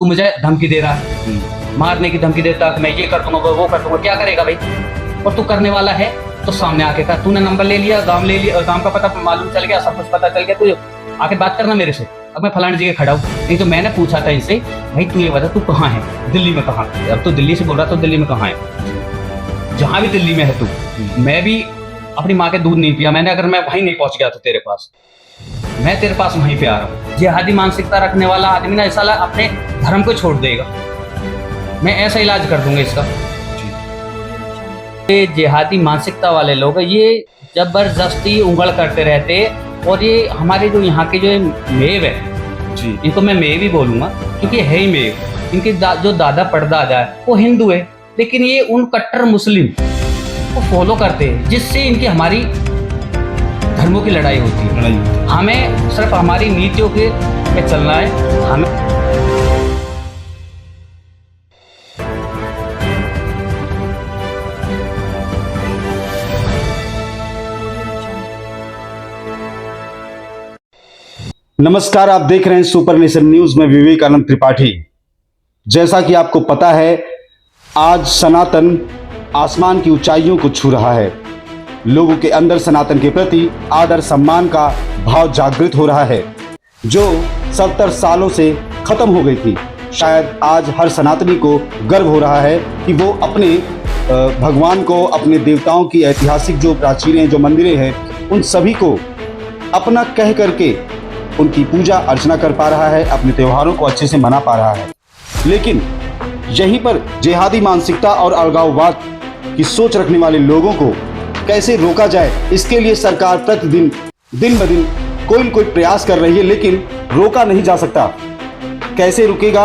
तू मुझे धमकी दे रहा है, मारने की धमकी देता कि मैं ये कर दूंगा वो कर दूंगा। क्या करेगा भाई? और तू करने वाला है तो सामने आके कर। तूने नंबर ले लिया, गांव का पता मालूम चल गया, सब कुछ पता चल गया, तू आके बात करना मेरे से। अब मैं फलानी जगह खड़ा हूँ। नहीं तो मैंने पूछा था इनसे, भाई तू ये बता तू कहाँ है? दिल्ली में कहाँ? अब तो दिल्ली से बोल रहा, तो दिल्ली में कहाँ है? जहाँ भी दिल्ली में है तू। मैं भी अपनी माँ के दूध नहीं पिया मैंने, अगर मैं वहीं नहीं पहुंच गया तो तेरे पास, मैं तेरे पास वहीं पे आ रहा हूँ। जिहादी मानसिकता रखने वाला आदमी ना ऐसा अपने धर्म को छोड़ देगा। मैं ऐसा इलाज कर दूंगा इसका। ये जिहादी मानसिकता वाले लोग ये जबरदस्ती उंगल करते रहते, और ये हमारे जो यहाँ के जो मेव है जी, इनको मैं मेव ही बोलूँगा क्योंकि है ही मेव। इनके जो दादा परदादा है वो हिंदू है, लेकिन ये उन कट्टर मुस्लिम को फॉलो करते हैं, जिससे इनकी हमारी धर्मों की लड़ाई होती है। हमें सिर्फ हमारी नीतियों के पे चलना है। हमें नमस्कार, आप देख रहे हैं सुपर नेशन न्यूज में विवेकानंद त्रिपाठी। जैसा कि आपको पता है, आज सनातन आसमान की ऊंचाइयों को छू रहा है। लोगों के अंदर सनातन के प्रति आदर सम्मान का भाव जागृत हो रहा है, जो 70 सालों से खत्म हो गई थी। शायद आज हर सनातनी को गर्व हो रहा है कि वो अपने भगवान को, अपने देवताओं की ऐतिहासिक जो प्राचीरें, जो मंदिरें हैं, उन सभी को अपना कह करके उनकी पूजा अर्चना कर पा रहा है, अपने त्योहारों को अच्छे से मना पा रहा है। लेकिन यहीं पर जिहादी मानसिकता और अलगाववाद की सोच रखने वाले लोगों को कैसे रोका जाए, इसके लिए सरकार प्रतिदिन दिन ब दिन कोई न कोई प्रयास कर रही है, लेकिन रोका नहीं जा सकता। कैसे रुकेगा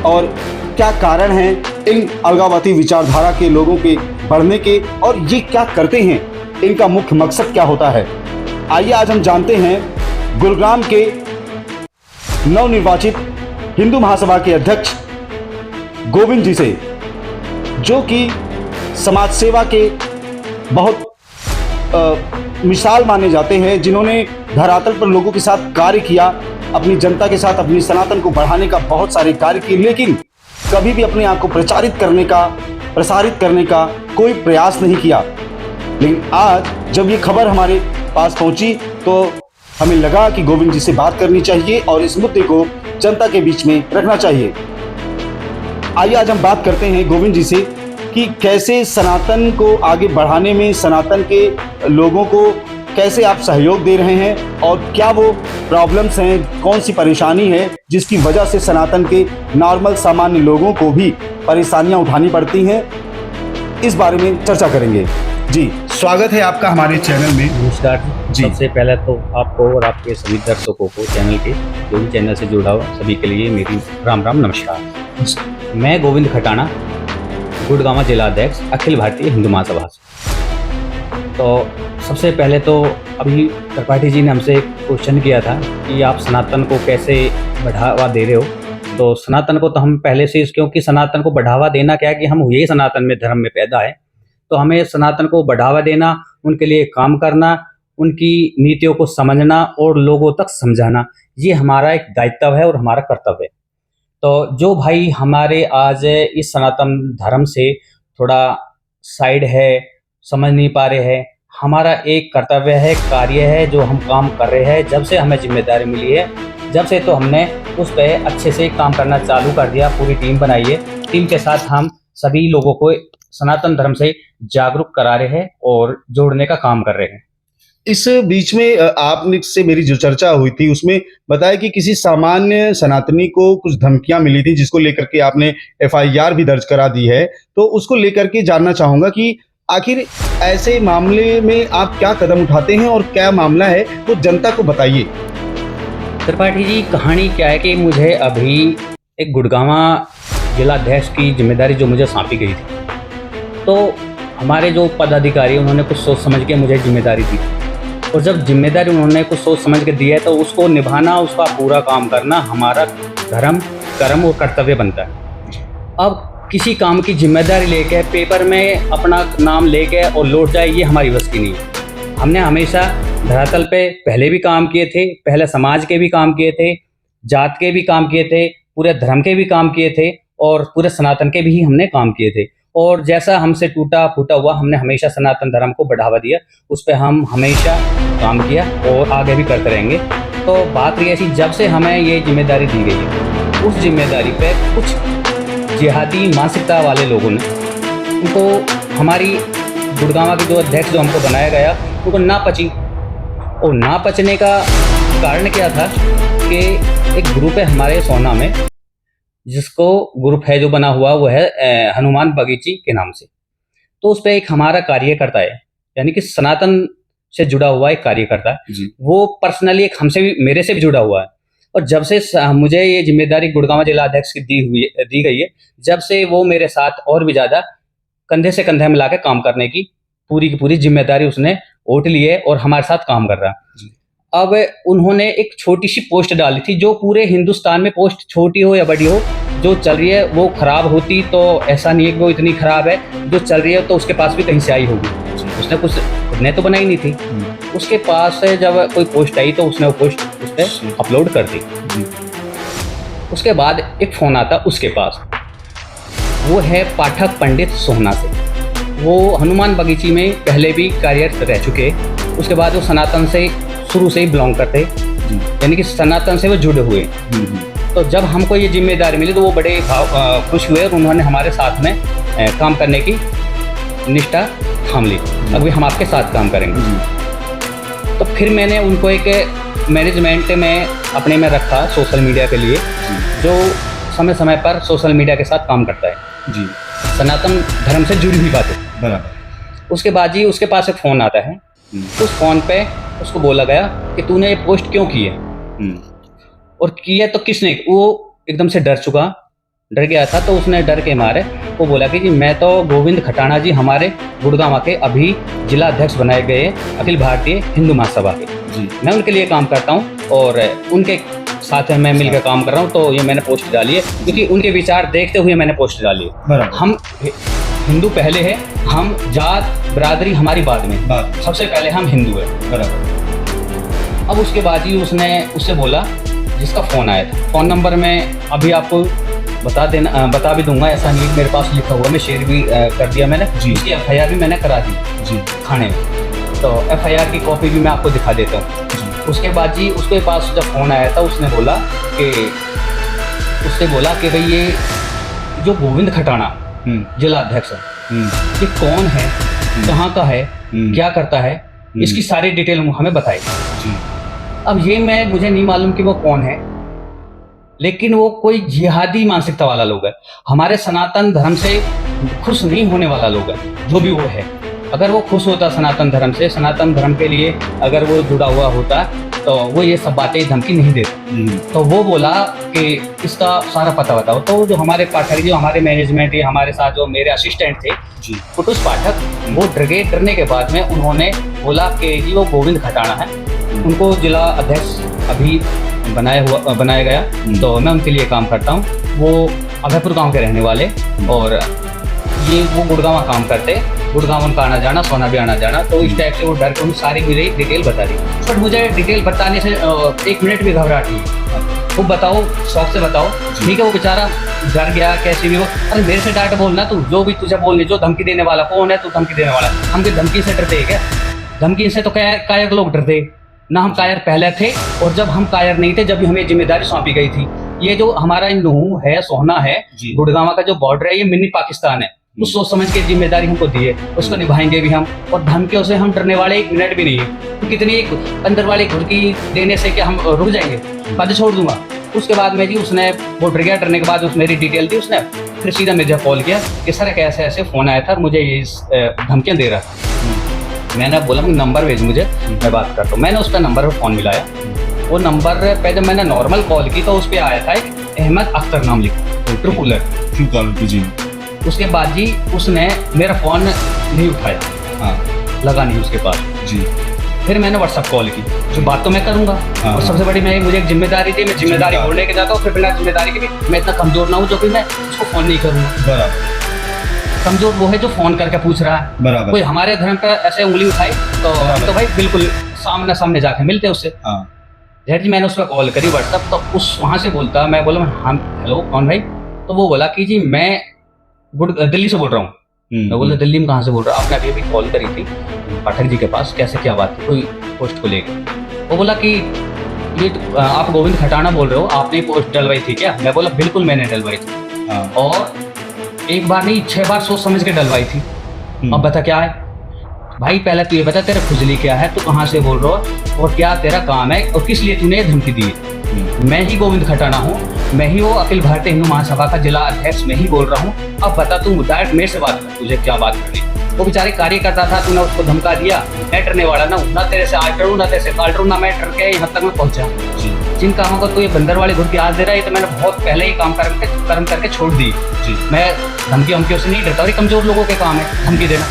और क्या कारण है इन अलगाववादी विचारधारा के लोगों के बढ़ने के, और ये क्या करते हैं, इनका मुख्य मकसद क्या होता है? आइए आज हम जानते हैं गुरुग्राम के नवनिर्वाचित हिंदू महासभा के अध्यक्ष गोविंद जी से, जो कि समाज सेवा के बहुत मिसाल माने जाते हैं, जिन्होंने धरातल पर लोगों के साथ कार्य किया, अपनी जनता के साथ अपनी सनातन को बढ़ाने का बहुत सारे कार्य किए, लेकिन कभी भी अपने आप को प्रसारित करने का कोई प्रयास नहीं किया। लेकिन आज जब ये खबर हमारे पास पहुंची तो हमें लगा कि गोविंद जी से बात करनी चाहिए और इस मुद्दे को जनता के बीच में रखना चाहिए। आइए आज हम बात करते हैं गोविंद जी से कि कैसे सनातन को आगे बढ़ाने में, सनातन के लोगों को कैसे आप सहयोग दे रहे हैं, और क्या वो प्रॉब्लम्स हैं, कौन सी परेशानी है जिसकी वजह से सनातन के नॉर्मल सामान्य लोगों को भी परेशानियां उठानी पड़ती हैं। इस बारे में चर्चा करेंगे। जी, स्वागत है आपका हमारे चैनल में। नमस्कार जी। सबसे पहले तो आपको और आपके सभी दर्शकों को, चैनल के जो भी चैनल से जुड़ा हुआ सभी के लिए मेरी राम राम नमस्कार। मैं गोविंद खटाना, गुड़गांव जिला अध्यक्ष, अखिल भारतीय हिंदू महासभा से। तो सबसे पहले तो अभी त्रिपाठी जी ने हमसे एक क्वेश्चन किया था कि आप सनातन को कैसे बढ़ावा दे रहे हो। तो सनातन को तो हम पहले से, क्योंकि सनातन को बढ़ावा देना क्या है कि हम हुए सनातन में धर्म में पैदा है, तो हमें सनातन को बढ़ावा देना, उनके लिए काम करना, उनकी नीतियों को समझना और लोगों तक समझाना, ये हमारा एक दायित्व है और हमारा कर्तव्य है। तो जो भाई हमारे आज इस सनातन धर्म से थोड़ा साइड है, समझ नहीं पा रहे हैं, हमारा एक कर्तव्य है, कार्य है जो हम काम कर रहे हैं। जब से हमें जिम्मेदारी मिली है, जब से तो हमने उस पर अच्छे से काम करना चालू कर दिया। पूरी टीम बनाई है, टीम के साथ हम सभी लोगों को सनातन धर्म से जागरूक करा रहे हैं और जोड़ने का काम कर रहे हैं। इस बीच में आपने से मेरी जो चर्चा हुई थी उसमें बताया कि किसी सामान्य सनातनी को कुछ धमकियां मिली थी, जिसको लेकर के आपने FIR भी दर्ज करा दी है। तो उसको लेकर के जानना चाहूंगा कि आखिर ऐसे मामले में आप क्या कदम उठाते हैं और क्या मामला है, तो जनता को बताइए। त्रिपाठी जी, कहानी क्या है कि मुझे अभी एक गुड़गांव जिला अध्यक्ष की जिम्मेदारी जो मुझे सौंपी गई थी, तो हमारे जो पदाधिकारी उन्होंने कुछ सोच समझ के मुझे जिम्मेदारी दी, और जब जिम्मेदारी उन्होंने कुछ सोच समझ के दी है तो उसको निभाना, उसका पूरा काम करना हमारा धर्म, कर्म और कर्तव्य बनता है। अब किसी काम की जिम्मेदारी लेके पेपर में अपना नाम लेके और लौट जाए, ये हमारी बस की नहीं है। हमने हमेशा धरातल पे पहले भी काम किए थे, पहले समाज के भी काम किए थे, जात के भी काम किए थे, पूरे धर्म के भी काम किए थे और पूरे सनातन के भी हमने काम किए थे। और जैसा हमसे टूटा फूटा हुआ, हमने हमेशा सनातन धर्म को बढ़ावा दिया, उस पर हम हमेशा काम किया और आगे भी करते रहेंगे। तो बात रही ऐसी, जब से हमें ये जिम्मेदारी दी गई है, उस जिम्मेदारी पे कुछ जिहादी मानसिकता वाले लोगों ने, उनको हमारी गुड़गांव के जो अध्यक्ष जो हमको बनाया गया, उनको ना पची। और ना पचने का कारण क्या था कि एक ग्रुप है हमारे सोना में, जिसको ग्रुप है जो बना हुआ, वो है हनुमान बगीची के नाम से। तो उस पर एक हमारा कार्यकर्ता है, यानी कि सनातन से जुड़ा हुआ एक कार्यकर्ता है, वो पर्सनली एक हमसे भी, मेरे से भी जुड़ा हुआ है। और जब से मुझे ये जिम्मेदारी गुड़गांव जिला अध्यक्ष की दी गई है, जब से वो मेरे साथ और भी ज्यादा कंधे से कंधे मिला के काम करने की पूरी जिम्मेदारी उसने ओट ली है और हमारे साथ काम कर रहा है। अब उन्होंने एक छोटी सी पोस्ट डाली थी, जो पूरे हिंदुस्तान में पोस्ट छोटी हो या बड़ी हो, जो चल रही है वो खराब होती तो ऐसा नहीं है कि वो इतनी खराब है, जो चल रही है तो उसके पास भी कहीं से आई होगी। उसने कुछ खुद तो बनाई नहीं थी, उसके पास से जब कोई पोस्ट आई तो उसने वो पोस्ट उस पर अपलोड कर दी। उसके बाद एक फोन आता उसके पास, वो है पाठक पंडित सोहना से। वो हनुमान बगीची में पहले भी कार्यरत रह चुके, उसके बाद वो सनातन से शुरू से ही बिलोंग करते, यानी कि सनातन से वो जुड़े हुए। तो जब हमको ये जिम्मेदारी मिली तो वो बड़े खुश हुए और उन्होंने हमारे साथ में काम करने की निष्ठा थाम ली। अभी हम आपके साथ काम करेंगे। तो फिर मैंने उनको एक मैनेजमेंट में अपने में रखा सोशल मीडिया के लिए, जो समय समय पर सोशल मीडिया के साथ काम करता है जी, सनातन धर्म से जुड़ी हुई बातें। बराबर। उसके बाद जी उसके पास एक फ़ोन आता है, उस फ़ोन पे उसको बोला गया कि तूने ये पोस्ट क्यों की है, और की है तो किसने। वो एकदम से डर गया था। तो उसने डर के मारे वो बोला कि जी मैं तो गोविंद खटाना जी, हमारे गुड़गांव के अभी जिला अध्यक्ष बनाए गए अखिल भारतीय हिंदू महासभा के जी, मैं उनके लिए काम करता हूँ और उनके साथ मैं मिलकर काम कर रहा हूँ। तो ये मैंने पोस्ट डाली है क्योंकि उनके विचार देखते हुए मैंने पोस्ट डाली है। हम हिंदू पहले है, हम जात बरादरी हमारी बाद में, सबसे पहले हम हिंदू है। बराबर। अब उसके बाद ही उसने उससे बोला, जिसका फ़ोन आया था, फ़ोन नंबर में अभी आपको बता भी दूंगा, ऐसा नहीं मेरे पास लिखा हुआ, मैं शेयर भी कर दिया मैंने जी। उसकी FIR भी मैंने करा दी जी थाने में, तो FIR की कॉपी भी मैं आपको दिखा देता हूँ। उसके बाद जी उसके पास जब फ़ोन आया था, उसने बोला कि भाई ये जो गोविंद खटाना जिला अध्यक्ष है, ये कौन है, कहाँ का है, क्या करता है, इसकी सारी डिटेल हमें बताई। अब ये मुझे नहीं मालूम कि वो कौन है, लेकिन वो कोई जिहादी मानसिकता वाला लोग है, हमारे सनातन धर्म से खुश नहीं होने वाला लोग है, जो भी वो है। अगर वो खुश होता सनातन धर्म से, सनातन धर्म के लिए अगर वो जुड़ा हुआ होता, तो वो ये सब बातें धमकी नहीं देता। तो वो बोला कि इसका सारा पता बताओ। तो जो हमारे पाठक, जो हमारे मैनेजमेंट, ये हमारे साथ जो मेरे असिस्टेंट थे कुटुस पाठक, वो डरने के बाद में उन्होंने बोला कि जी वो गोविंद खटाना है, उनको जिला अध्यक्ष अभी बनाया गया, तो मैं उनके लिए काम करता हूँ। वो अभयपुर गांव के रहने वाले, और ये वो गुड़गांव काम करते, गुड़गांव उनका आना जाना, सोना भी आना जाना। तो इस टाइप से वो डर के उन्हें सारी मेरी डिटेल बता दी। बट मुझे डिटेल बताने से 1 मिनट भी घबराहट नहीं। वो बताओ, शौक से बताओ, ठीक है। वो बेचारा डर गया, कैसे भी हो। अरे मेरे से डायरेक्ट बोलना, तू जो भी तुझे बोलने, जो धमकी देने वाला कौन है, तू धमकी देने वाला। हम के धमकी से डरते है क्या? धमकी से तो कायर लोग डरते ना, हम कायर पहले थे। और जब हम कायर नहीं थे, जब भी हमें जिम्मेदारी सौंपी गई थी, ये जो हमारा नूह है, सोहना है, गुड़गांव का जो बॉर्डर है, ये मिनी पाकिस्तान है। उस सोच समझ के जिम्मेदारी हमको दी है, उसको निभाएंगे भी हम। और धमकियों से हम डरने वाले 1 मिनट भी नहीं है। तो कितनी एक अंदर वाली घुड़की देने से क्या हम रुक जाएंगे? बातें छोड़ दूंगा। उसके बाद में जी उसने वो डर गया, डरने के बाद उस मेरी डिटेल दी उसने, फिर सीधा मुझे कॉल किया कि सर कैसे ऐसे फ़ोन आया था और मुझे ये धमकियाँ दे रहा था। मैंने बोला नंबर भेज मुझे, मैं बात करता हूँ। मैंने उस पर नंबर पर फ़ोन मिलाया। वो नंबर पे जब मैंने नॉर्मल कॉल की तो उस पर आया था एक अहमद अख्तर नाम लिखा, ट्रू जी। उसके बाद जी उसने मेरा फ़ोन नहीं उठाया, लगा नहीं उसके पास जी। फिर मैंने व्हाट्सअप कॉल की, जो बात तो मैं करूँगा, और सबसे बड़ी मुझे एक जिम्मेदारी थी, मैं जिम्मेदारी बोलने के जाता हूँ। फिर बिना जिम्मेदारी के भी मैं इतना कमज़ोर ना हूँ जो कि मैं उसको फ़ोन नहीं करूँगा। कमज़ोर वो है जो फ़ोन करके पूछ रहा है। कोई हमारे धर्म पर ऐसे उंगली उठाई तो भाई बिल्कुल सामने जाके मिलते उससे। जहर जी मैंने उसका कॉल करी व्हाट्सअप, तो उस वहाँ से बोलता, मैं बोला हाँ हेलो कौन भाई, तो वो बोला कि जी मैं दिल्ली से बोल रहा हूँ। मैं बोला दिल्ली में कहाँ से बोल रहा हूँ, आपने अभी अभी कॉल करी थी पाठक जी के पास, कैसे क्या बात थी कोई पोस्ट को लेकर। वो बोला कि ये आप गोविंद खटाना बोल रहे हो, आपने पोस्ट डलवाई थी क्या? मैं बोला बिल्कुल मैंने डलवाई थी, और एक बार नहीं 6 बार सोच समझ के डलवाई थी। अब बता क्या है भाई, पहले तू ये बता तेरा खुजली क्या है, तू कहाँ से बोल रहा हो और क्या तेरा काम है और किस लिए तूने ये धमकी दी है? मैं ही गोविंद खटाना हूँ, मैं ही वो अखिल भारतीय हिंदू महासभा का जिला अध्यक्ष मैं ही बोल रहा हूँ। अब बता तू डायरेक्ट मेरे से बात कर, तुझे क्या बात करनी? वो बेचारे कार्यकर्ता था, तूने उसको धमका दिया, मैं डरने वाला ना तेरे से आज डरूँ ना तेरे से काल डरूँ, ना मैं डर के यहाँ तक मैं पहुंचा। जिन कामों को तू ये बंदर वाली घुड़ की आज दे रहा है, तो मैंने बहुत पहले ही काम कर्म करके छोड़ दी। मैं धमकी वमकियों से नहीं डरता, और कमजोर लोगों के काम है धमकी देना।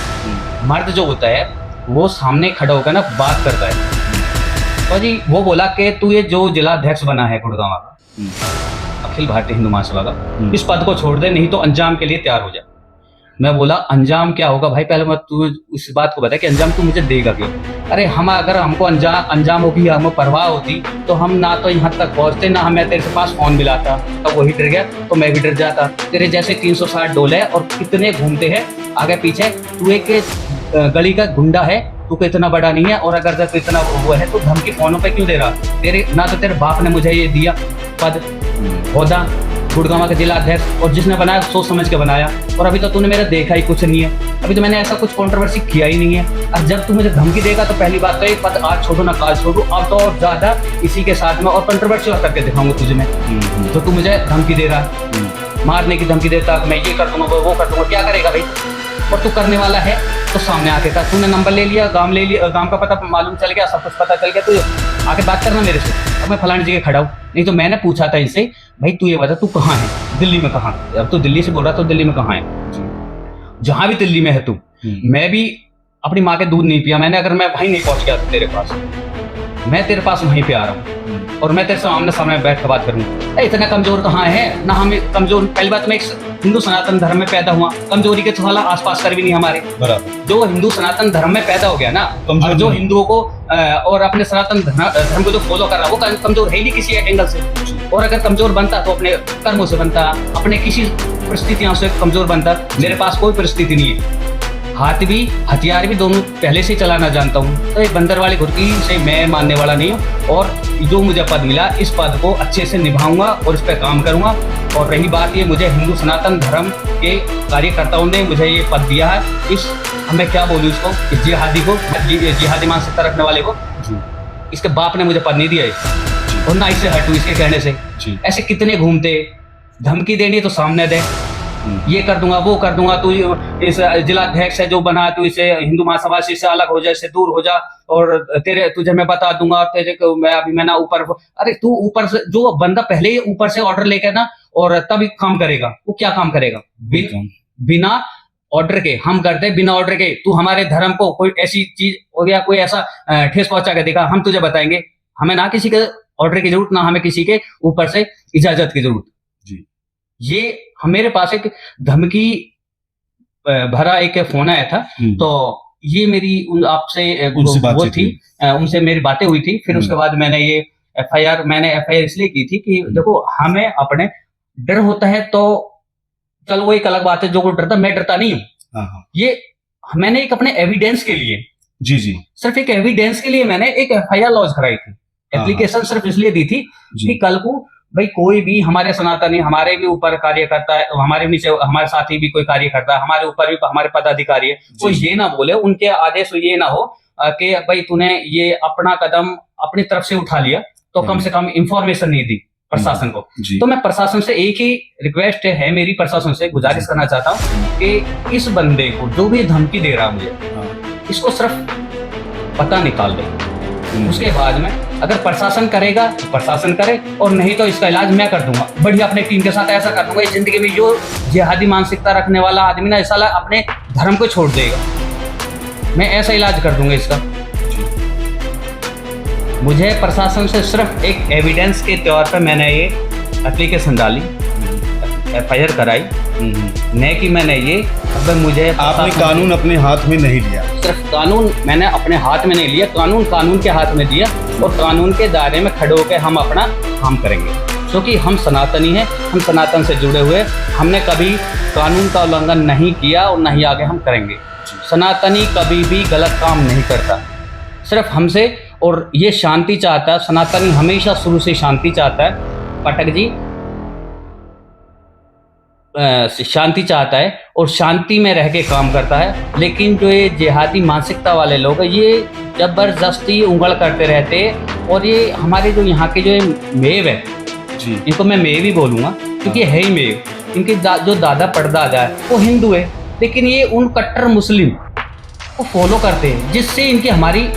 मर्द जो होता है वो सामने खड़ा होकर ना बात करता है। और जी वो बोला कि तू ये जो जिला अध्यक्ष बना है गुड़गांव का अखिल भारतीय हिंदू महासभा का, इस पद को छोड़ दे, नहीं तो अंजाम के लिए तैयार हो जा। मैं बोला अंजाम क्या होगा भाई, पहले मत तू उस बात को बता कि अंजाम तू मुझे देगा क्यों? अरे हम अगर हमको अंजाम होगी, हमें परवाह होती तो हम ना तो यहाँ तक पहुँचते, ना हमें तेरे पास फोन मिलाता। तब वही डर गया तो मैं भी डर जाता। तेरे जैसे 360 डोले और कितने घूमते हैं आगे पीछे, तू एक गली का गुंडा है, तू को इतना बड़ा नहीं है, और अगर तो इतना वो है तो धमकी फोनों पे क्यों दे रहा? तेरे ना तो तेरे बाप ने मुझे ये दिया पद ओहदा गुड़गांव का जिला अध्यक्ष, और जिसने बनाया सोच समझ के बनाया, और अभी तो तूने मेरा देखा ही कुछ नहीं है, अभी तो मैंने ऐसा कुछ कंट्रोवर्सी किया ही नहीं है। और जब तू मुझे धमकी देगा तो पहली बात तो ये पद आज छोड़ो ना काल छोड़ो, अब तो और ज्यादा इसी के साथ में और कंट्रोवर्सी और करके दिखाऊंगा तुझे मैं। तो तू मुझे धमकी दे रहा, मारने की धमकी देता, मैं ये कर दूंगा वो कर दूंगा, क्या करेगा भाई? और तू करने वाला है तो सामने आके कर, तूने नंबर ले लिया, गांव का पता मालूम चल गया, सब कुछ पता चल गया, तू आके बात करना मेरे से। अब मैं फलानी जगह खड़ा हूँ, नहीं तो मैंने पूछा था इनसे भाई तू ये बता तू कहाँ है, दिल्ली में कहाँ? अब तो दिल्ली से बोल रहा तो दिल्ली में कहाँ है? जहां भी दिल्ली में है तू, मैं भी अपनी माँ के दूध नहीं पिया मैंने, अगर मैं वहीं नहीं पहुंच गया तेरे पास, मैं तेरे पास वहीं पे आ रहा हूँ और मैं तेरे सामने सामने बैठ कर बात करूंगा। इतना कमजोर कहाँ है ना हम कमजोर, पहली बात मैं एक हिंदू सनातन धर्म में पैदा हुआ, कमजोरी के तो साला आसपास कर भी नहीं हमारे। जो हिंदू सनातन धर्म में पैदा हो गया ना, जो हिंदुओं को और अपने सनातन धर्म को जो फॉलो कर रहा है वो कमजोर है ही नहीं किसी एंगल से। और अगर कमजोर बनता तो अपने कर्मों से बनता, अपने किसी परिस्थितियों से कमजोर बनता। मेरे पास कोई परिस्थिति नहीं है, हाथ भी हथियार भी दोनों पहले से चलाना जानता हूँ, तो एक बंदर वाली घुड़की से मैं मानने वाला नहीं हूँ। और जो मुझे पद मिला इस पद को अच्छे से निभाऊंगा और इस पर काम करूंगा। और रही बात ये, मुझे हिंदू सनातन धर्म के कार्यकर्ताओं ने मुझे ये पद दिया है, इस मैं क्या बोलूँ इसको, इस जिहादी को, जिहादी मानसिकता रखने वाले को, इसके बाप ने मुझे पद नहीं दिया है और ना इससे हटू इसके कहने से। ऐसे कितने घूमते, धमकी देनी तो सामने दे, ये कर दूंगा वो कर दूंगा, तू इस जिला अध्यक्ष है जो बना, तू इसे हिंदू महासभा से अलग हो जा, इससे दूर हो जा, और तुझे मैं बता दूंगा तेरे को मैं ना ऊपर। अरे तू ऊपर से जो बंदा पहले ही ऊपर से ऑर्डर लेकर ना और तभी काम करेगा, वो क्या काम करेगा? बिना ऑर्डर के हम करते हैं, बिना ऑर्डर के। तू हमारे धर्म को कोई ऐसी चीज हो गया, कोई ऐसा ठेस पहुंचा के देखा, हम तुझे बताएंगे। हमें ना किसी के ऑर्डर की जरूरत, ना हमें किसी के ऊपर से इजाजत की जरूरत। ये मेरे पास एक धमकी भरा एक फोन आया था, तो ये मेरी आपसे वो थी, उनसे मेरी बातें हुई थी। फिर उसके बाद मैंने ये एफआईआर इसलिए की थी कि देखो हमें अपने डर होता है, तो चलो वो एक अलग बात है, जो को डरता, मैं डरता नहीं हूँ। ये मैंने एक अपने एविडेंस के लिए, जी सिर्फ एक एविडेंस के लिए मैंने एक एफआईआर लॉन्च कराई थी। एप्लीकेशन सिर्फ इसलिए दी थी कि कल को भाई कोई भी हमारे सनातनी, हमारे भी ऊपर कार्य करता है, हमारे नीचे हमारे साथी भी कोई कार्य करता है, हमारे ऊपर भी हमारे पदाधिकारी है, कोई ये ना बोले, उनके आदेश ये ना हो कि भाई तूने ये अपना कदम अपनी तरफ से उठा लिया, तो कम से कम इंफॉर्मेशन नहीं दी प्रशासन को। तो मैं प्रशासन से एक ही रिक्वेस्ट है मेरी, प्रशासन से गुजारिश करना चाहता हूँ कि इस बंदे को जो भी धमकी दे रहा मुझे, इसको सिर्फ पता निकाल दे। उसके बाद में अगर प्रशासन करेगा तो प्रशासन करे, और नहीं तो इसका इलाज मैं कर दूंगा बढ़िया अपने टीम के साथ। ऐसा कर दूंगा इस जिंदगी में जो जिहादी मानसिकता रखने वाला आदमी ना इस साला अपने धर्म को छोड़ देगा, मैं ऐसा इलाज कर दूंगा इसका। मुझे प्रशासन से सिर्फ एक एविडेंस के तौर पर मैंने ये एप्लीकेशन डाली, FIR कराई, न कि मैंने ये अब मुझे आपने कानून अपने हाथ में नहीं लिया। सिर्फ कानून मैंने अपने हाथ में नहीं लिया, कानून के हाथ में दिया और कानून के दायरे में खड़े होकर हम अपना काम करेंगे, क्योंकि हम सनातनी हैं, हम सनातन से जुड़े हुए, हमने कभी कानून का उल्लंघन नहीं किया और नहीं आगे हम करेंगे। सनातनी कभी भी गलत काम नहीं करता, सिर्फ हमसे, और ये शांति चाहता है। सनातनी हमेशा शुरू से शांति चाहता है, पाठक जी शांति चाहता है और शांति में रह के काम करता है। लेकिन जो ये जिहादी मानसिकता वाले लोग हैं, ये जबरदस्ती उंगल करते रहते हैं। और ये हमारे जो यहाँ के जो मेव है जी, इनको मैं मेव ही बोलूँगा, क्योंकि है ही मेव। इनके जो दादा परदादा है वो हिंदू है, लेकिन ये उन कट्टर मुस्लिम को फॉलो करते हैं, जिससे इनकी हमारी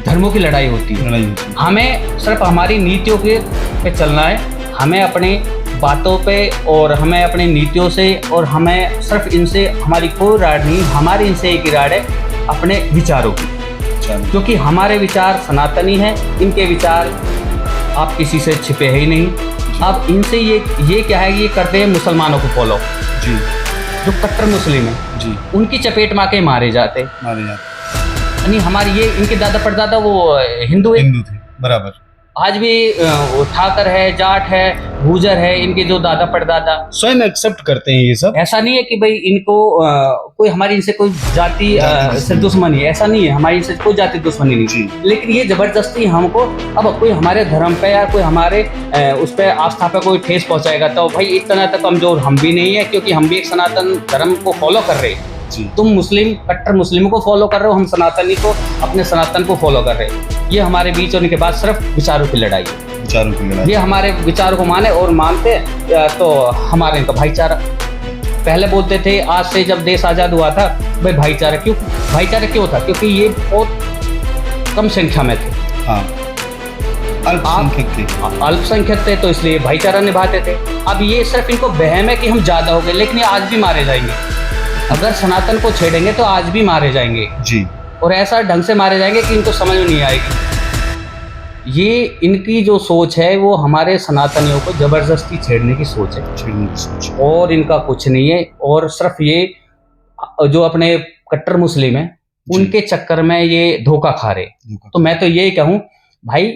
धर्मों की लड़ाई होती है। हमें सिर्फ हमारी नीतियों के पे चलना है, हमें अपने बातों पे और हमें अपनी नीतियों से, और हमें सिर्फ इनसे हमारी कोई राय नहीं, हमारी इनसे एक ही राय है, अपने विचारों की, क्योंकि हमारे विचार सनातनी हैं, इनके विचार आप किसी से छिपे ही नहीं। अब इनसे ये क्या है, ये करते हैं मुसलमानों को फॉलो जी, जो कट्टर मुस्लिम है जी, उनकी चपेट में आके मारे जाते। यानी हमारी ये इनके दादा परदादा वो हिंदू थे बराबर। आज भी वो ठाकर है, जाट है, गुजर है, इनके जो दादा परदादा स्वयं एक्सेप्ट करते हैं ये सब। ऐसा नहीं है कि भाई इनको कोई हमारी इनसे कोई जाति से दुश्मनी है, ऐसा नहीं है, हमारी इनसे कोई जाति दुश्मनी नहीं। लेकिन ये जबरदस्ती हमको, अब कोई हमारे धर्म पे या कोई हमारे उस पर आस्था पे कोई ठेस पहुंचाएगा तो भाई इतना तो कमजोर हम भी नहीं है, क्योंकि हम भी एक सनातन धर्म को फॉलो कर रहे हैं। तुम मुस्लिम कट्टर मुस्लिम को फॉलो कर रहे हो, हम सनातनी को अपने सनातन को फॉलो कर रहे हैं। ये हमारे बीच और इनके बाद सिर्फ विचारों की लड़ाई है। ये हमारे विचारों को माने और मानते तो हमारे इनका भाईचारा। पहले बोलते थे, आज से जब देश आज़ाद हुआ था भाई भाईचारा क्यों था, क्योंकि ये बहुत कम संख्या में थे। हाँ, अल्पसंख्यक थे, तो इसलिए भाईचारा निभाते थे। अब ये सिर्फ इनको वहम है कि हम ज़्यादा हो गए, लेकिन ये आज भी मारे जाएंगे। अगर सनातन को छेड़ेंगे तो आज भी मारे जाएंगे जी, और ऐसा ढंग से मारे जाएंगे कि इनको समझ में नहीं आएगी। ये इनकी जो सोच है वो हमारे सनातनियों को जबरदस्ती छेड़ने की सोच है, और इनका कुछ नहीं है। और सिर्फ ये जो अपने कट्टर मुस्लिम है उनके चक्कर में ये धोखा खा रहे। तो मैं तो यही कहूँ भाई,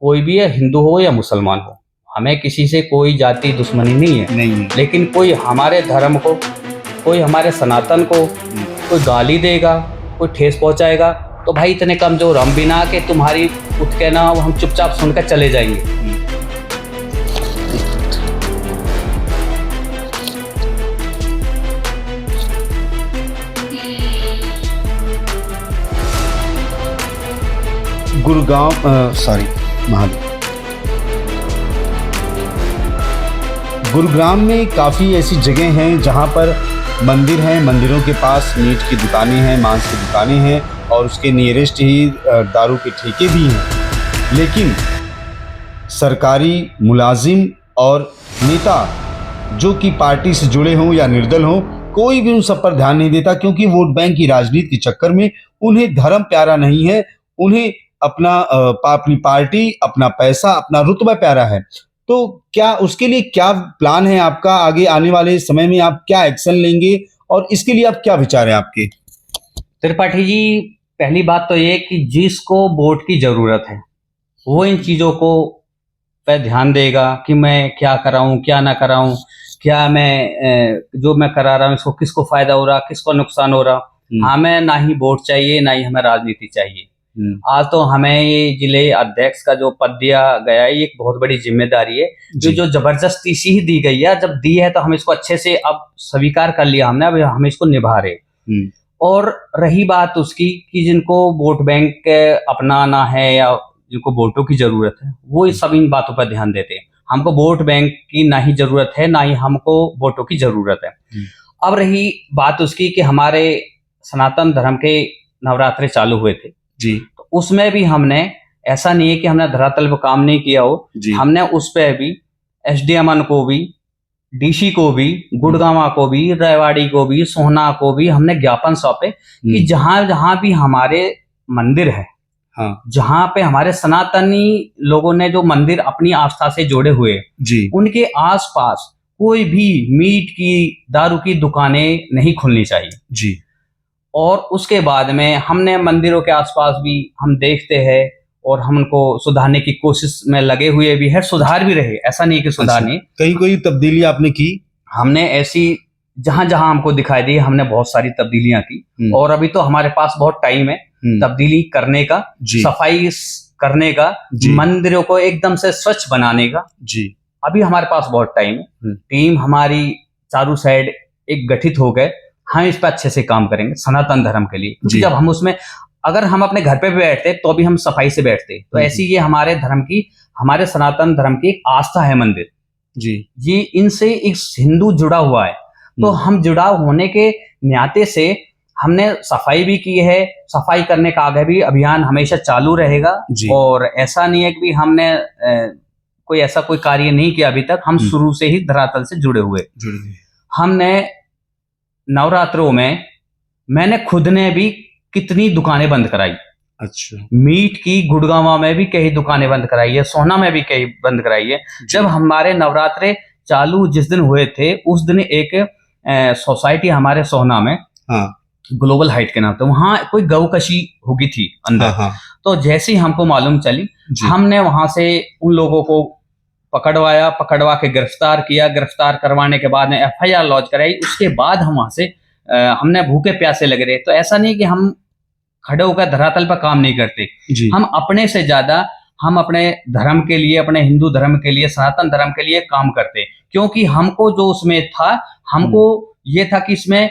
कोई भी है, हिंदू हो या मुसलमान हो, हमें किसी से कोई जाति दुश्मनी नहीं है। लेकिन कोई हमारे धर्म को, कोई हमारे सनातन को कोई गाली देगा, कोई ठेस पहुंचाएगा, तो भाई इतने कमजोर हम भी ना कि तुम्हारी उठ के ना हम चुपचाप सुनकर चले जाएंगे। गुड़गांव गुरुग्राम में काफ़ी ऐसी जगह हैं जहां पर मंदिर हैं, मंदिरों के पास मीट की दुकानें हैं, मांस की दुकानें हैं, और उसके नियरेस्ट ही दारू के ठेके भी हैं। लेकिन सरकारी मुलाजिम और नेता जो कि पार्टी से जुड़े हों या निर्दल हों, कोई भी उन सब पर ध्यान नहीं देता, क्योंकि वोट बैंक की राजनीति के चक्कर में उन्हें धर्म प्यारा नहीं है, उन्हें अपनी पार्टी, अपना पैसा, अपना रुतबा प्यारा है। तो क्या उसके लिए क्या प्लान है आपका? आगे आने वाले समय में आप क्या एक्शन लेंगे और इसके लिए आप क्या विचार है आपके? त्रिपाठी जी, पहली बात तो ये कि जिसको वोट की जरूरत है वो इन चीजों को पे ध्यान देगा कि मैं क्या कराऊं, क्या ना कराऊं, क्या मैं जो मैं करा रहा हूं इसको किसको फायदा हो रहा, किसको नुकसान हो रहा। हमें ना ही वोट चाहिए, ना ही हमें राजनीति चाहिए। आज तो हमें ये जिले अध्यक्ष का जो पद दिया गया है, ये एक बहुत बड़ी जिम्मेदारी है जो जबरदस्ती सी ही दी गई है। जब दी है तो हम इसको अच्छे से अब स्वीकार कर लिया हमने, अब हम इसको निभा रहे। और रही बात उसकी कि जिनको वोट बैंक अपनाना है या जिनको वोटों की जरूरत है, वो सब इन बातों पर ध्यान देते हैं। हमको वोट बैंक की ना ही जरूरत है, ना ही हमको वोटों की जरूरत है। अब रही बात उसकी कि हमारे सनातन धर्म के नवरात्रे चालू हुए थे जी, तो उसमें भी हमने, ऐसा नहीं है कि हमने धरातल पर काम नहीं किया हो, हमने उस पर भी SDMN को भी, DC को भी, गुड़गांव को भी, रेवाड़ी को भी, सोहना को भी हमने ज्ञापन सौंपे कि जहां जहां भी हमारे मंदिर है, जहां पे हमारे सनातनी लोगों ने जो मंदिर अपनी आस्था से जोड़े हुए जी, उनके आसपास कोई भी मीट की, दारू की दुकानें नहीं खुलनी चाहिए जी। और उसके बाद में हमने मंदिरों के आसपास भी हम देखते हैं और हम उनको सुधारने की कोशिश में लगे हुए भी है, सुधार भी रहे, ऐसा नहीं कि सुधार नहीं। कहीं कोई तब्दीली आपने की? हमने ऐसी जहां जहां हमको दिखाई दी हमने बहुत सारी तब्दीलियां की और अभी तो हमारे पास बहुत टाइम है तब्दीली करने का, सफाई करने का, मंदिरों को एकदम से स्वच्छ बनाने का। जी। अभी हमारे पास बहुत टाइम है। टीम हमारी चारों साइड एक गठित हो गए, हम इस पर अच्छे से काम करेंगे सनातन धर्म के लिए, क्योंकि जब हम उसमें, अगर हम अपने घर पे भी बैठते तो भी हम सफाई से बैठते, तो ऐसी ये हमारे धर्म की, हमारे सनातन धर्म की एक आस्था है मंदिर जी। ये इनसे एक हिंदू जुड़ा हुआ है, तो हम जुड़ाव होने के नाते से हमने सफाई भी की है। सफाई करने का आगे भी अभियान हमेशा चालू रहेगा और ऐसा नहीं है कि हमने कोई ऐसा कोई कार्य नहीं किया अभी तक, हम शुरू से ही धरातल से जुड़े हुए। हमने नवरात्रों में मैंने खुद ने भी कितनी दुकानें बंद कराई। अच्छा। मीट की गुड़गांव में भी कई दुकानें बंद कराई है, सोहना में भी कई बंद कराई है। जब हमारे नवरात्रे चालू जिस दिन हुए थे उस दिन एक सोसाइटी हमारे सोहना में, ग्लोबल हाइट के नाम से, वहां कोई गौकशी होगी थी अंदर। तो जैसे ही हमको मालूम चली हमने वहां से उन लोगों को पकड़वा के गिरफ्तार किया। गिरफ्तार करवाने के बाद में FIR लॉन्च कराई। उसके बाद हम वहां से हमने भूखे प्यासे लग रहे, तो ऐसा नहीं कि हम खड़े होकर धरातल पर काम नहीं करते, हम अपने से ज्यादा हम अपने धर्म के लिए, अपने हिंदू धर्म के लिए, सनातन धर्म के लिए काम करते, क्योंकि हमको जो उसमें था, हमको ये था कि इसमें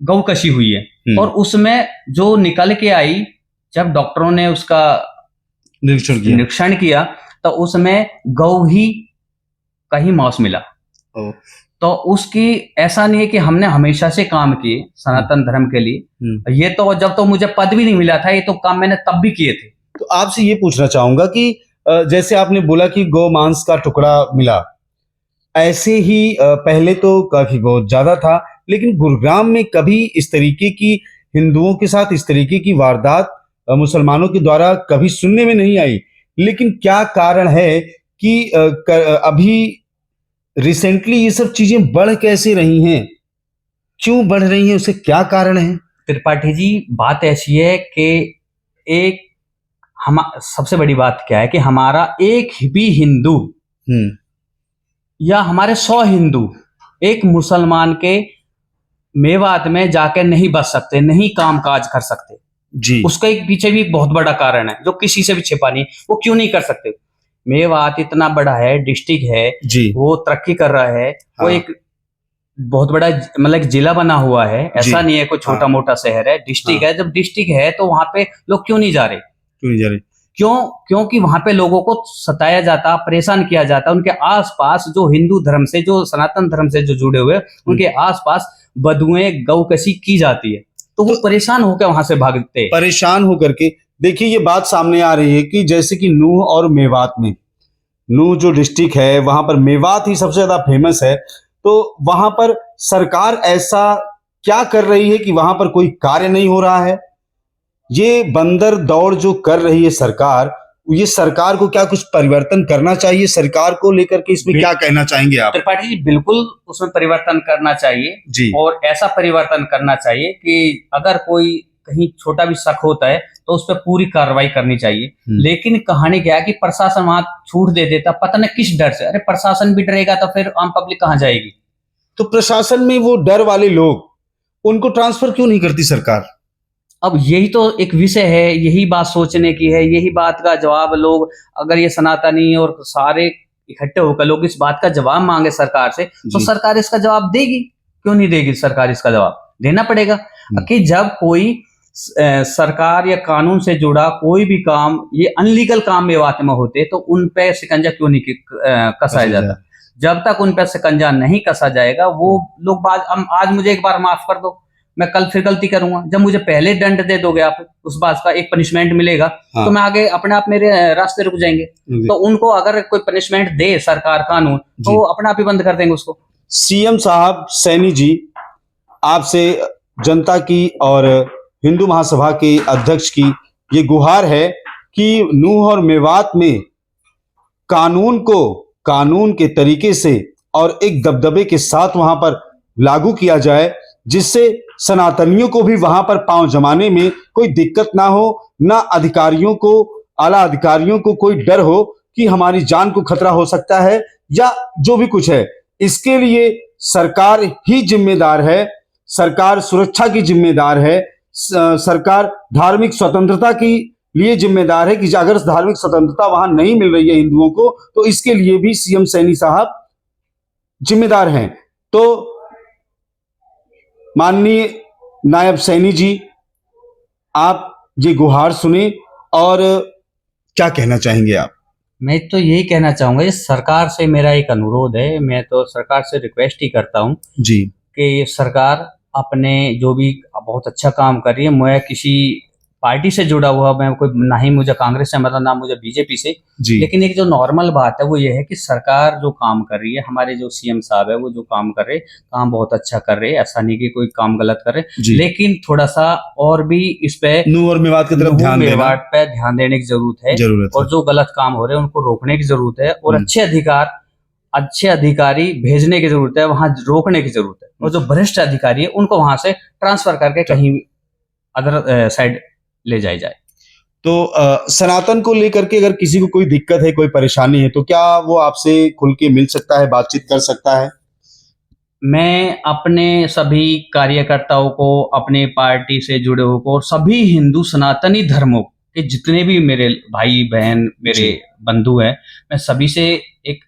गौकशी हुई है और उसमें जो निकल के आई, जब डॉक्टरों ने उसका निरीक्षण किया तो उसमें गौ ही का ही मांस मिला। तो उसकी, ऐसा नहीं है कि हमने हमेशा से काम किए सनातन धर्म के लिए, ये तो जब तो मुझे पद भी नहीं मिला था, ये तो काम मैंने तब भी किए थे। तो आपसे ये पूछना चाहूंगा कि जैसे आपने बोला कि गौ मांस का टुकड़ा मिला, ऐसे ही पहले तो काफी बहुत ज्यादा था, लेकिन गुरुग्राम में कभी इस तरीके की, हिंदुओं के साथ इस तरीके की वारदात मुसलमानों के द्वारा कभी सुनने में नहीं आई। लेकिन क्या कारण है कि अभी रिसेंटली ये सब चीजें बढ़ कैसे रही हैं, क्यों बढ़ रही हैं, उसके क्या कारण है? त्रिपाठी जी, बात ऐसी है कि एक सबसे बड़ी बात क्या है कि हमारा एक भी हिंदू या हमारे 100 हिंदू एक मुसलमान के मेवात में जाके नहीं बच सकते, नहीं काम काज कर सकते जी। उसका एक पीछे भी बहुत बड़ा कारण है जो किसी से भी छिपा नहीं। वो क्यों नहीं कर सकते? मेवात इतना बड़ा है, डिस्ट्रिक्ट है जी, वो तरक्की कर रहा है, वो एक बहुत बड़ा मतलब जिला बना हुआ है, ऐसा नहीं है कोई छोटा मोटा शहर है, डिस्ट्रिक्ट है। जब डिस्ट्रिक्ट है तो वहां पे लोग क्यों नहीं जा रहे? क्योंकि वहां पे लोगों को सताया जाता, परेशान किया जाता। उनके आसपास जो हिंदू धर्म से, जो सनातन धर्म से जो जुड़े हुए, उनके आसपास बधुएं, गौकशी की जाती है, तो वो परेशान होकर वहां से भागते। परेशान होकर के देखिए ये बात सामने आ रही है कि जैसे कि नूह और मेवात में, नूह जो डिस्ट्रिक्ट है वहां पर मेवात ही सबसे ज्यादा फेमस है, तो वहां पर सरकार ऐसा क्या कर रही है कि वहां पर कोई कार्य नहीं हो रहा है? ये बंदर दौड़ जो कर रही है सरकार, ये सरकार को क्या कुछ परिवर्तन करना चाहिए? सरकार को लेकर के इसमें क्या कहना चाहेंगे आप? त्रिपाठी जी, बिल्कुल उसमें परिवर्तन करना चाहिए जी, और ऐसा परिवर्तन करना चाहिए कि अगर कोई कहीं छोटा भी शक होता है तो उस पर पूरी कार्रवाई करनी चाहिए। लेकिन कहानी क्या है कि प्रशासन वहां छूट दे देता, पता नहीं किस डर से। अरे प्रशासन भी डरेगा तो फिर आम पब्लिक कहां जाएगी? तो प्रशासन में वो डर वाले लोग, उनको ट्रांसफर क्यों नहीं करती सरकार? अब यही तो एक विषय है, यही बात सोचने की है, यही बात का जवाब लोग, अगर ये सनातनी और सारे इकट्ठे होकर लोग इस बात का जवाब मांगे सरकार से, तो सरकार इसका जवाब देगी। क्यों नहीं देगी सरकार? इसका जवाब देना पड़ेगा कि जब कोई सरकार या कानून से जुड़ा कोई भी काम, ये अनलीगल काम मेवात में होते, तो उन पे शिकंजा क्यों नहीं कसाया जाता? जब तक उन पे शिकंजा नहीं कसा जाएगा, वो लोग आज मुझे एक बार माफ कर दो, मैं कल फिर गलती करूंगा। जब मुझे पहले दंड दे दोगे आप, उस बात का एक पनिशमेंट मिलेगा, तो मैं आगे अपने आप मेरे रास्ते रुक जाएंगे। तो उनको अगर कोई पनिशमेंट दे सरकार, कानून, तो वो अपने आप ही बंद कर देंगे उसको। सीएम साहब, सैनी जी, आपसे जनता की और हिंदू महासभा के अध्यक्ष की ये गुहार है कि नूह और मेवात में कानून के तरीके से और एक दबदबे के साथ वहां पर लागू किया जाए, जिससे सनातनियों को भी वहां पर पांव जमाने में कोई दिक्कत ना हो, ना अधिकारियों को, आला अधिकारियों को कोई डर हो कि हमारी जान को खतरा हो सकता है या जो भी कुछ है। इसके लिए सरकार ही जिम्मेदार है, सरकार सुरक्षा की जिम्मेदार है, सरकार धार्मिक स्वतंत्रता की लिए जिम्मेदार है कि अगर धार्मिक स्वतंत्रता वहां नहीं मिल रही है हिंदुओं को, तो इसके लिए भी सीएम सैनी साहब जिम्मेदार हैं। तो माननीय नायब सैनी जी, आप ये गुहार सुने और क्या कहना चाहेंगे आप? मैं तो यही कहना चाहूंगा, ये सरकार से मेरा एक अनुरोध है, मैं तो सरकार से रिक्वेस्ट ही करता हूं जी कि सरकार अपने जो भी बहुत अच्छा काम कर रही है, मैं किसी पार्टी से जुड़ा हुआ, मैं कोई ना ही मुझे कांग्रेस से मतलब ना मुझे बीजेपी से, जी लेकिन एक जो नॉर्मल बात है वो ये है कि सरकार जो काम कर रही है, हमारे जो सीएम साहब है वो जो काम कर रहे, काम बहुत अच्छा कर रहे, ऐसा नहीं कि कोई काम गलत कर रहे, जी। लेकिन थोड़ा सा और भी इस पे नूह और मेवात की तरफ ध्यान देने की जरूरत है, और जो गलत काम हो रहे हैं उनको रोकने की जरूरत है, और अच्छे अधिकारी भेजने की जरूरत है, वहां रोकने की जरूरत है, और जो भ्रष्ट अधिकारी है उनको वहां से ट्रांसफर करके कहीं अदर साइड ले जाया जाए। तो सनातन को लेकर के अगर किसी को कोई दिक्कत है, कोई परेशानी है, तो क्या वो आपसे खुल के मिल सकता है, बातचीत कर सकता है? मैं अपने सभी कार्यकर्ताओं को, अपने पार्टी से जुड़े हुए को, और सभी हिंदू सनातनी धर्मों के जितने भी मेरे भाई बहन, मेरे बंधु हैं, मैं सभी से एक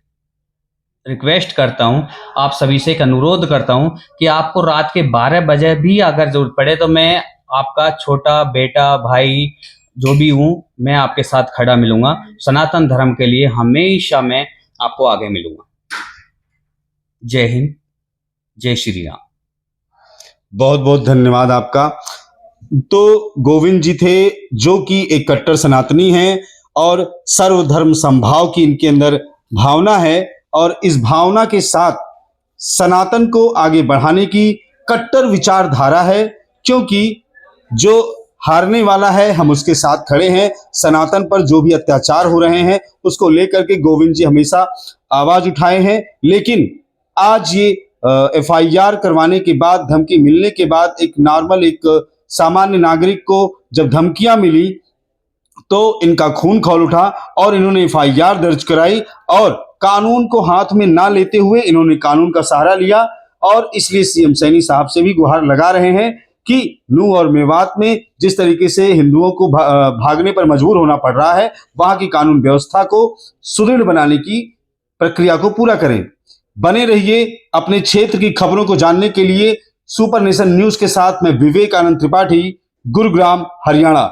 रिक्वेस्ट करता हूं, आप सभी से एक अनुरोध करता हूं कि आपको रात के 12 बजे भी अगर जरूरत पड़े तो मैं आपका छोटा बेटा, भाई जो भी हूं, मैं आपके साथ खड़ा मिलूंगा। सनातन धर्म के लिए हमेशा मैं आपको आगे मिलूंगा। जय हिंद, जय श्री राम। बहुत बहुत धन्यवाद आपका। तो गोविंद जी थे, जो कि एक कट्टर सनातनी हैं और सर्वधर्म समभाव की इनके अंदर भावना है, और इस भावना के साथ सनातन को आगे बढ़ाने की कट्टर विचारधारा है, क्योंकि जो हारने वाला है हम उसके साथ खड़े हैं। सनातन पर जो भी अत्याचार हो रहे हैं उसको लेकर के गोविंद जी हमेशा आवाज उठाए हैं, लेकिन आज ये एफआईआर करवाने के बाद, धमकी मिलने के बाद, एक नॉर्मल, एक सामान्य नागरिक को जब धमकियां मिली तो इनका खून खौल उठा और इन्होंने एफआईआर दर्ज कराई, और कानून को हाथ में ना लेते हुए इन्होंने कानून का सहारा लिया। और इसलिए सीएम सैनी साहब से भी गुहार लगा रहे हैं कि नूह और मेवात में जिस तरीके से हिंदुओं को भागने पर मजबूर होना पड़ रहा है, वहां की कानून व्यवस्था को सुदृढ़ बनाने की प्रक्रिया को पूरा करें। बने रहिए अपने क्षेत्र की खबरों को जानने के लिए सुपर नेशन न्यूज के साथ। मैं विवेकानंद त्रिपाठी, गुरुग्राम, हरियाणा।